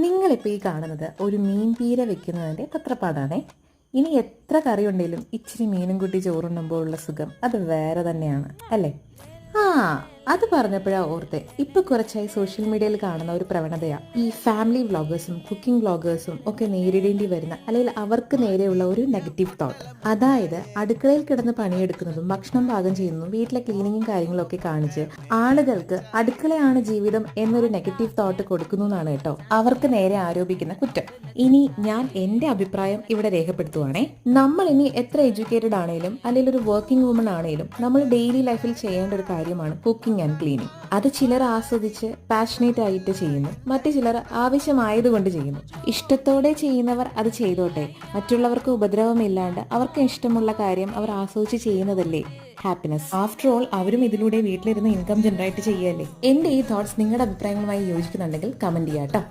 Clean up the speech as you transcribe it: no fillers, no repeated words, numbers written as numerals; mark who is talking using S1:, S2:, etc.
S1: നിങ്ങളിപ്പോൾ ഈ കാണുന്നത് ഒരു മീൻ പീര വെക്കുന്നതിൻ്റെ തത്രപ്പാടാണേ. ഇനി എത്ര കറി ഉണ്ടെങ്കിലും ഇച്ചിരി മീനും കൂട്ടി ചോറുണ്ണുമ്പോൾ ഉള്ള സുഖം അത് വേറെ തന്നെയാണ് അല്ലേ? ആ, അത് പറഞ്ഞപ്പോഴാ ഓർത്തെ, ഇപ്പൊ കുറച്ചായി സോഷ്യൽ മീഡിയയിൽ കാണുന്ന ഒരു പ്രവണതയാ ഈ ഫാമിലി വ്ളോഗേഴ്സും കുക്കിംഗ് വ്ളോഗേഴ്സും ഒക്കെ നേരിടേണ്ടി വരുന്ന, അല്ലെങ്കിൽ അവർക്ക് നേരെയുള്ള ഒരു നെഗറ്റീവ് തോട്ട്. അതായത് അടുക്കളയിൽ കിടന്ന് പണിയെടുക്കുന്നതും ഭക്ഷണം പാകം ചെയ്യുന്നതും വീട്ടിലെ ക്ലീനിങ്ങും കാര്യങ്ങളും ഒക്കെ കാണിച്ച് ആളുകൾക്ക് അടുക്കളയാണ് ജീവിതം എന്നൊരു നെഗറ്റീവ് തോട്ട് കൊടുക്കുന്നു എന്നാണ് കേട്ടോ അവർക്ക് നേരെ ആരോപിക്കുന്ന കുറ്റം. ഇനി ഞാൻ എന്റെ അഭിപ്രായം ഇവിടെ രേഖപ്പെടുത്തുവാണേ. നമ്മൾ ഇനി എത്ര എഡ്യൂക്കേറ്റഡ് ആണെങ്കിലും അല്ലെങ്കിൽ ഒരു വർക്കിംഗ് വുമൺ ആണെങ്കിലും നമ്മൾ ഡെയിലി ലൈഫിൽ ചെയ്യേണ്ട ഒരു കാര്യമാണ് കുക്കിംഗ് ആൻഡ് ക്ലീനിങ്. അത് ചിലർ ആസ്വദിച്ച് പാഷനേറ്റ് ആയിട്ട് ചെയ്യുന്നു, മറ്റു ചിലർ ആവശ്യമായതുകൊണ്ട് ചെയ്യുന്നു. ഇഷ്ടത്തോടെ ചെയ്യുന്നവർ അത് ചെയ്തോട്ടെ, മറ്റുള്ളവർക്ക് ഉപദ്രവമില്ലാണ്ട് അവർക്ക് ഇഷ്ടമുള്ള കാര്യം അവർ ആസ്വദിച്ച് ചെയ്യുന്നതല്ലേ ഹാപ്പിനെസ്. ആഫ്റ്റർ ഓൾ അവരും ഇതിലൂടെ വീട്ടിലിരുന്ന് ഇൻകം ജനറേറ്റ് ചെയ്യല്ലേ. എന്റെ ഈ തോട്ട്സ് നിങ്ങളുടെ അഭിപ്രായങ്ങളുമായി യോജിക്കുന്നുണ്ടെങ്കിൽ കമന്റ് ചെയ്യാട്ടോ.